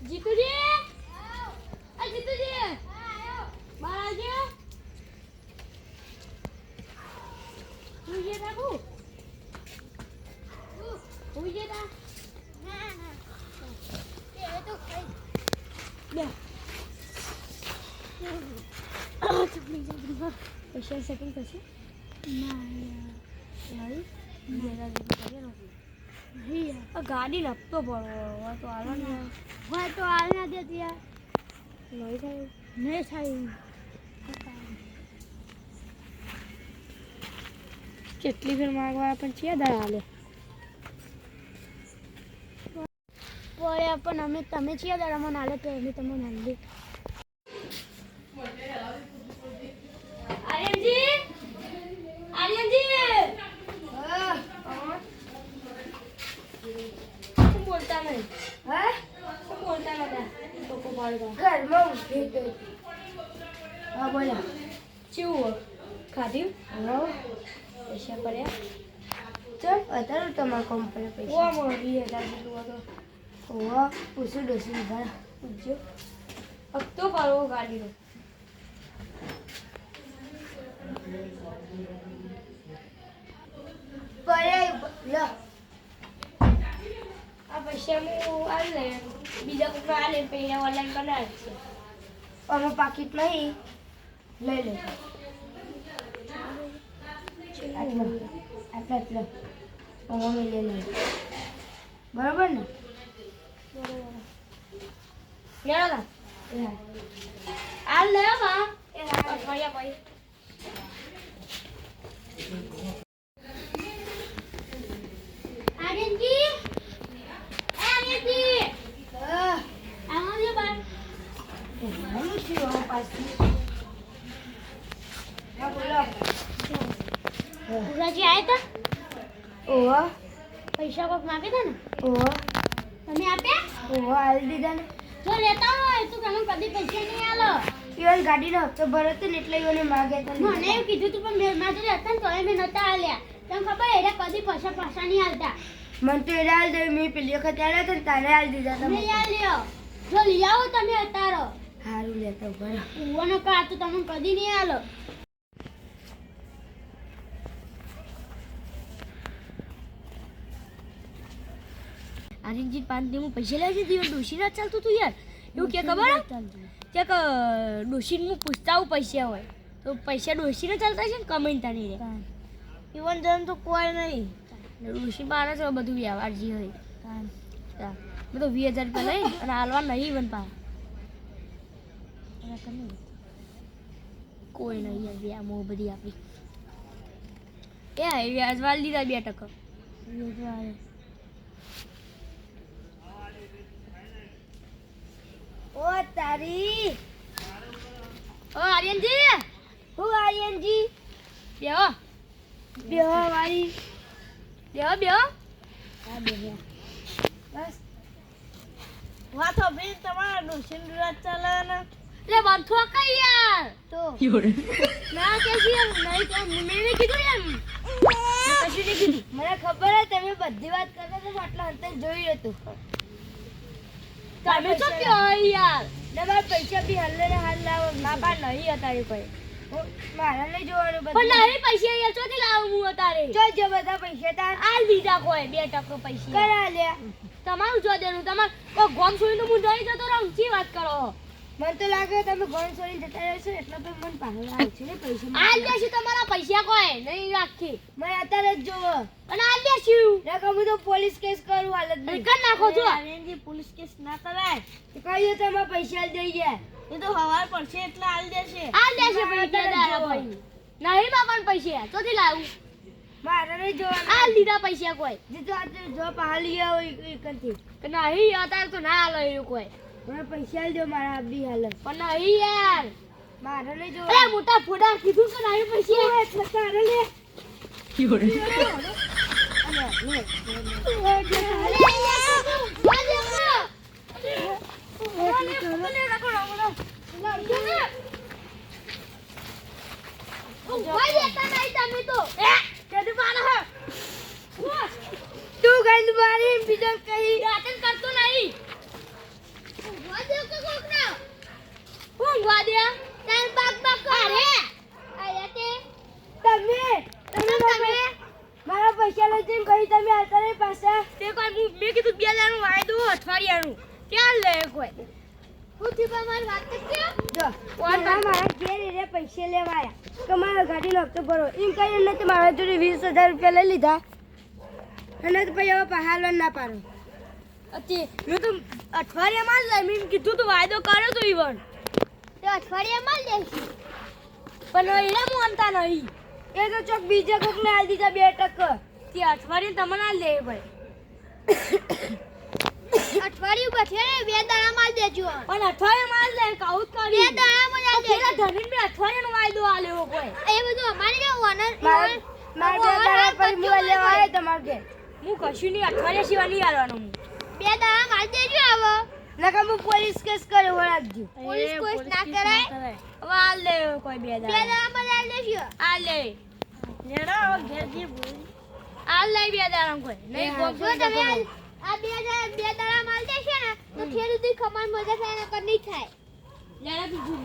જીતુજી આ જીતુજી બહાર આવજો ઉઈએ બાબુ ઉઈએ તા ના ના એ તો ખાઈ બે ચપડી પૈસા સેટિંગ કરશે ના યાર મેરા દીદી કરે નો ગાડી લપતો પડો તો હાલો ને હોય તો હાલ ના દે યાર નહીં થાય કેટલી ફેર માંગવા પણ છે દા હાલે પોરે પણ અમે તમે છે દા મને હાલે તો અમે તમને હાલે આર્યનજી બોલતા નહીં હા બોલતા નતા લોકો પાડતા ઘરમાં ઉઠી ગઈ હા બોલા કેવું ખાધ્યું હા પૈસા પડ્યા ચાલ અત્યારે તમારા કંપની પૈસા ઓ મોટી 20,000 જેટલું હતો ઓવા પૂછું ડોસી ભરા પૂછજો હપ્તો પાડવો ગાડીનો લો આ પૈસા હું આવી લે બીજા કોઈ આલે પૈસા ઓનલાઈન બનાવે છે આમાં પાકીટ નહીં લઈ લે આટલા અમે લઈ લે બરાબર ને બરાબર આ લે બા એ અઠવાડિયા ભાઈ પૂરાજી આયા તા ઓવા પૈસા કોક માંગે તા ને ઓવા તમે આપ્યા ઓવા આલ દીધા ને જો લેતા હોય તો તમે કદી પૈસા નહીં આલો ઈવન ગાડીનો હપ્તો ભરો તો ને એટલે ઈવને માંગે તા મને એવું કીધું તું પણ મેં જોડે હતા ને તોય મેં નતા આલ્યા તને ખબર એરા કદી પૈસા નહીં આલતા મને તો એરા આલ દે મેં પેલી વખત આલ્યા તો તારે આલ દીધા તમે આલ લ્યો જો લઈ આવો તમે અતારો હારું લેતો ભરો ઓવાનો કા તો તમને કદી નહીં આલો આર્યનજી 5 દે હું પૈસા લઈ દીધી ડોશી ના ચાલતું તું યાર એવું કે ખબર કે ડોશી હું પૂછતા હું પૈસા હોય તો પૈસા ડોશી ના ચાલતા છે ને કમેન્ટ તાની રે ઈવન જન તો કોઈ નહીં ડોશી બાર છે બધું વ્યવહારજી હોય બધું 20,000 રૂપિયા લઈ અને હાલવા નહીં ઈવન પા કોઈ નહીં યાર વ્યામો બધી આપી એ વ્યાજવાલ દીધા 2% ઓ તારી ઓ આર્યનજી હું આર્યનજી બેહો બેહો વારી બેહો હા બેહો બસ વાતો બી તમારા ડોશીન રાત ચાલે ને લે બંધો કઈ યાર તો ના કે નહીં મેં કીધું યાર કશું નહીં કીધું મને ખબર હે તમે બધી વાત કરતા તો આટલા અંતર જોઈ હતું તમે શું કહો યાર તમારા પૈસા બી હાલ લાવો બાપા નહીં અતારે કોઈ મારા નહીં જોવાનું બધું પણ નહીં પૈસા યાર ચોથી લાવું હું અતારે જો બધા પૈસા તાર આલ દીધા કોઈ 2% પૈસા કરા લે તમારું જો દેનું તમાર કોઈ ગોમ છોડીને હું જઈ જતો રહું ઊંચી વાત કરો મને તો લાગે તમે ગોમ છોડીને જતા રહેશો એટલે તો મને પાછળ આવે છે ને પૈસા આલ દેશું તમારા પૈસા કોઈ નહીં રાખી મેં અત્યારે જ જોવો અને આલ દેશું ને કહું તો પોલીસ કેસ કરું હાલત નહીં કર નાખો છો આર્યનજી પોલીસ કેસ ના કરાય તો કહીએ તમારા પૈસા દઈ જાય એ તો હવાર પડશે એટલે આલ દેશે પૈસા દાડા ભાઈ નહીં બાપણ પૈસા ચોથી લાવું મારે નહીં જોવાનું આલ દીધા પૈસા કોઈ જીતો આજે જો પાલી આવો એકથી કે નહીં અત્યારે તો ના આલો એ કોઈ મને પૈસા દો મારા બી હાલત પણ નહીં યાર મારે નહીં જો અરે મોટા ફોડા કીધું કે નહીં પૈસા એટલે તારે લે તું ગંદ મારી બીજો કઈ રાતન કરતો નહીં ના લે કોઈ હું થી મારી વાત કે જો મારા ઘેર રે પૈસે લેવાયા કે મારા ગાડીનો હપ્તો ભરો એમ કહીને તો મારા જોડે 20,000 રૂપિયા લઈ લીધા અને તો પછી હવે પહાડવા ના પાડો અતી મેં તો અઠવાડિયામાં જ લઈ મેં કીધું તો વાયદો કર્યો તો ઈવન તે અઠવાડિયામાં જ લેશી પણ એના માનતા નહીં એ તો ચોક બીજા કોકને આલ દીધા 2% તે અઠવાડિયે તમને આ લે ભાઈ અઠવાડિયું બચે ને 2 દાડા માં દેજો પણ અઠવાડિયા માં લે કાઉત કરી 2 દાડા માં દેજો પેલા ધરીને બે અઠવાડિયાનો વાયદો આ લેવો કોઈ એ બધું અમારે જો ઓનર માર 2 દાડા પર મુ લેવા આવે તમાર કે હું કશું નહીં અઠવાડિયા સિવાય નહીં આલવાનો હું 2 દાડા માં દેજો આવો નકા હું પોલીસ કેસ કરે વળાવજો પોલીસ કેસ ના કરાય વા લે કોઈ 2 દાડા માં આ લેજો આ લે નેડા ઘેરજી બોલ આ લે 2 દાડા કોઈ નહીં ગોમજો તમે આ 2 દાડા માલ દેશે ને તો ખેડૂતી ખમાન મજા થાય ને કર નહીં થાય લેડા બીજું